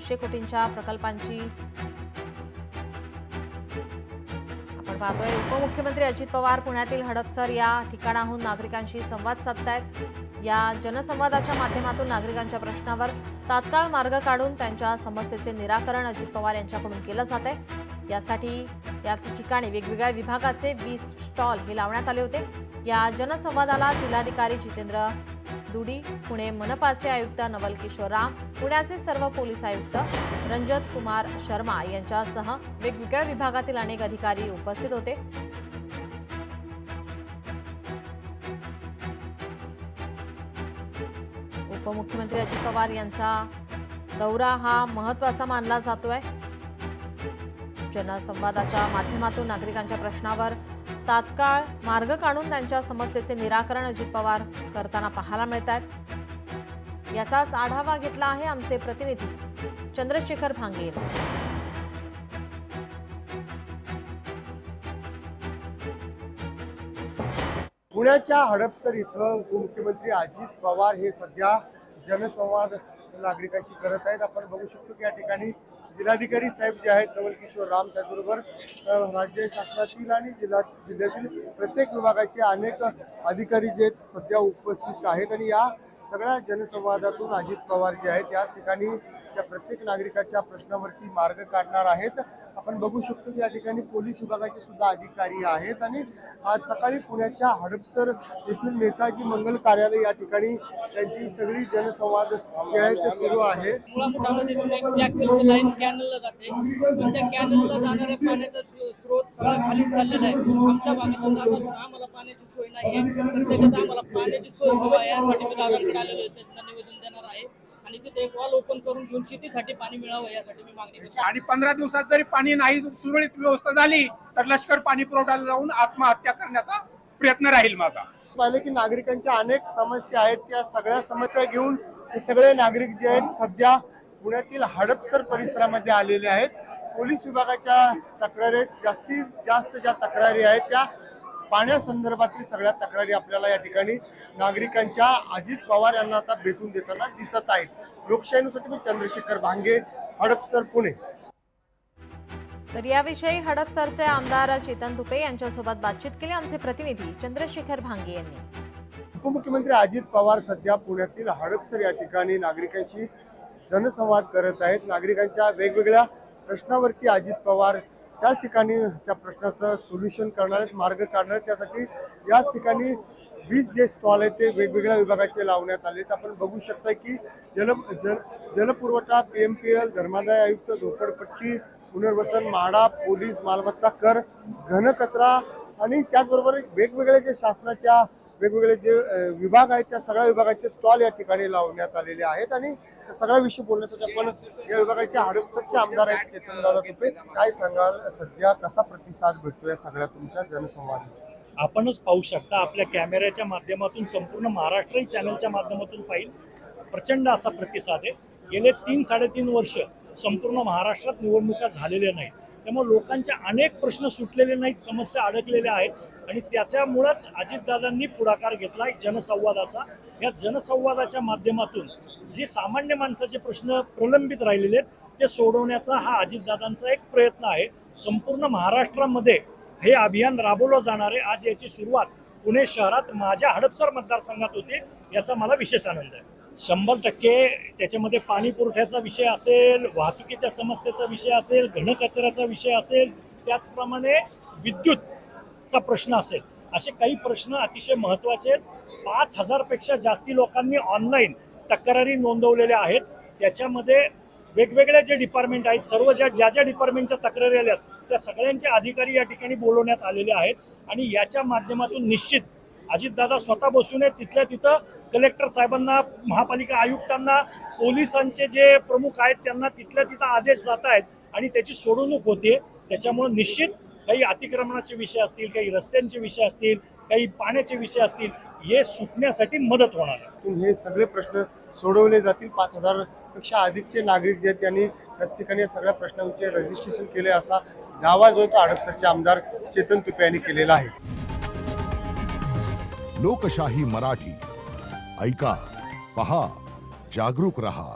200 कोटींच्या प्रकल्पांची आपण पाहतोय। उपमुख्यमंत्री अजित पवार पुण्यातील हडपसर या ठिकाणाहून नागरिकांशी संवाद साधतायत। या जनसंवादाच्या माध्यमातून नागरिकांच्या प्रश्नावर तात्काळ मार्ग काढून त्यांच्या समस्येचे निराकरण अजित पवार यांच्याकडून केलं जात आहे। यासाठी याच ठिकाणी वेगवेगळ्या विभागाचे 20 स्टॉल हे लावण्यात आले होते। या जनसंवादाला जिल्हाधिकारी जितेंद्र दुडी, पुणे मनपाचे आयुक्त नवल किशोर राम, पुण्याचे सर्व पोलीस आयुक्त रंजत कुमार शर्मा यांच्यासह वेगवेगळ्या विभागातील अनेक अधिकारी उपस्थित होते। उपमुख्यमंत्री अजित पवार यांचा दौरा हा महत्त्वाचा मानला जातोय। जनसंवादाच्या माध्यमातून नागरिकांच्या प्रश्नावर तात्काळ मार्ग काढून त्यांच्या समस्येचे निराकरण अजित पवार करताना पाहायला मिळतात। याचाच आढावा घेतला आहे आमचे प्रतिनिधी चंद्रशेखर भांगे। पुण्याच्या हडपसर इथं उपमुख्यमंत्री अजित पवार हे सध्या जनसंवाद नागरिकांशी करत आहेत। आपण बघू शकतो की या ठिकाणी जिल्हाधिकारी साहेब जे आहेत नवल किशोर राम, त्याचबरोबर राज्य शासनातील आणि जिल्ह्यातील प्रत्येक विभागाचे अनेक अधिकारी जे सध्या उपस्थित आहेत आणि या सगळ्या जनसंवादातून अजित पवार जे आहेत याच ठिकाणी त्या प्रत्येक नागरिकाच्या प्रश्नावरती मार्ग काढणार आहेत। आपण बघू शकतो की या ठिकाणी पोलीस विभागाचे सुद्धा अधिकारी आहेत आणि आज सकाळी पुण्याच्या हडपसर येथील नेताजी मंगल कार्यालय या ठिकाणी त्यांची सगळी जनसंवाद जे आहे ते सुरू आहे। स्रोत खाली चाललेला आहे। आमच्या भागातून आम्हाला पाण्याची सोय नाही आहे, त्याच्यात आम्हाला पाण्याची सोय व्हावी यासाठी मी दादांकडे आलेलो आहे, त्यांना निवेदन देणार आहे आणि तिथे एक वॉल ओपन करून घेऊन शेतीसाठी पाणी मिळावं यासाठी मी मागणी करतो। आणि 15 दिवसात जरी पाणी नाही सुरळीत व्यवस्था झाली तर लष्कर पाणी पुरवठ्याला जाऊन आत्महत्या करण्याचा प्रयत्न राहील माझा। पाहिले की नागरिकांच्या अनेक समस्या आहेत, त्या सगळ्या समस्या घेऊन हे सगळे नागरिक जे आहेत सध्या पुण्यातील हडपसर परिसरामध्ये आलेले आहेत। पोलीस विभागाच्या तक्रारी जास्तीत जास्त ज्या तक्रारी आहेत त्या पाण्यासंदर्भातील सगळ्या तक्रारी आपल्याला या ठिकाणी नागरिकांच्या अजित पवार यांना आता भेटून देताना दिसत आहेत। लोकशाहीसाठी मी चंद्रशेखर भांगे, हडपसर, पुणे। तर याविषयी हडपसरचे आमदार चेतन तुपे यांच्यासोबत बातचीत केली आमचे प्रतिनिधी चंद्रशेखर भांगे यांनी। उपमुख्यमंत्री अजित पवार सध्या पुण्यातील हडपसर या ठिकाणी नागरिकांशी जनसंवाद करत आहेत। नागरिकांच्या वेगवेगळ्या प्रश्नावरती अजित पवार त्याच ठिकाणी त्या प्रश्नाचं सोल्युशन करणार आहेत, मार्ग काढणार आहेत। त्यासाठी याच ठिकाणी 20 जे स्टॉल आहेत ते वेगवेगळ्या विभागाचे लावण्यात आले। आपण बघू शकता की जलपुरवठा, PMPL, धर्मादाय आयुक्त, झोपडपट्टी पुनर्वसन, म्हाडा, पोलीस, मालमत्ता कर, घनकचरा आणि त्याचबरोबर वेगवेगळे जे शासनाच्या वेगवेगळे जे विभाग आहेत त्या सगळ्या विभागाचे स्टॉल या ठिकाणी लावण्यात आलेले आहेत। आणि सगळ्या विषय बोलण्यासाठी आपण या विभागाचे हडपसरचे आमदार आहेत चेतनदादा तुपे, काय सांगाल सध्या कसा प्रतिसाद भेटतो या सगळ्या तुमच्या जनसंवादाला? आपणच पाहू शकता, आपल्या कॅमेऱ्याच्या माध्यमातून संपूर्ण महाराष्ट्र चॅनलच्या माध्यमातून पाहिल प्रचंड असा प्रतिसाद आहे। गेले 3-3.5 वर्ष संपूर्ण महाराष्ट्रात निवडणुका झालेल्या नाहीत, त्यामुळे लोकांचे अनेक प्रश्न सुटलेले नाहीत, समस्या अडकलेल्या आहेत आणि त्याच्यामुळेच अजितदादांनी पुढाकार घेतला जनसंवादाचा। या जनसंवादाच्या माध्यमातून जे सामान्य माणसाचे प्रश्न प्रलंबित राहिलेले आहेत ते सोडवण्याचा हा अजितदादांचा एक प्रयत्न आहे। संपूर्ण महाराष्ट्रामध्ये हे अभियान राबवलं जाणार आहे। आज याची सुरुवात पुणे शहरात माझ्या हडपसर मतदारसंघात होते, याचा मला विशेष आनंद आहे। 100% त्याच्यामध्ये पाणी पुरवठ्याचा विषय असेल, वाहतुकीच्या समस्येचा विषय असेल, घनकचऱ्याचा विषय असेल, त्याचप्रमाणे विद्युतचा प्रश्न असेल, असे काही प्रश्न अतिशय महत्त्वाचे आहेत। 5000 पेक्षा जास्ती लोकांनी ऑनलाईन तक्रारी नोंदवलेल्या आहेत। त्याच्यामध्ये वेगवेगळे जे डिपार्टमेंट आहेत, सर्व ज्या डिपार्टमेंटच्या तक्रारी आल्यात त्या सगळ्यांचे अधिकारी या ठिकाणी बोलवण्यात आलेले आहेत आणि याच्या माध्यमातून निश्चित अजितदादा स्वतः बसून तिथल्या तिथं कलेक्टर साहेबांना, महापालिका आयुक्तांना, पोलिसांचे जे प्रमुख आहेत त्यांना तिथल्या तिथं आदेश जात आहेत आणि त्याची सोडवणूक होते। त्याच्यामुळे निश्चित काही अतिक्रमणाचे विषय असतील, काही रस्त्यांचे विषय असतील, काही पाण्याचे विषय असतील, हे सुटण्यासाठी मदत होणार आहे। हे सगळे प्रश्न सोडवले जातील। 5000 पेक्षा अधिकचे नागरिक जे आहेत त्यांनी त्याच ठिकाणी सगळ्या प्रश्नांचे रजिस्ट्रेशन केले असा दावा जो तो हडपसरचे आमदार चेतन तुपे यांनी केलेला आहे। लोकशाही मराठी ऐका, पहा, जागरूक रहा।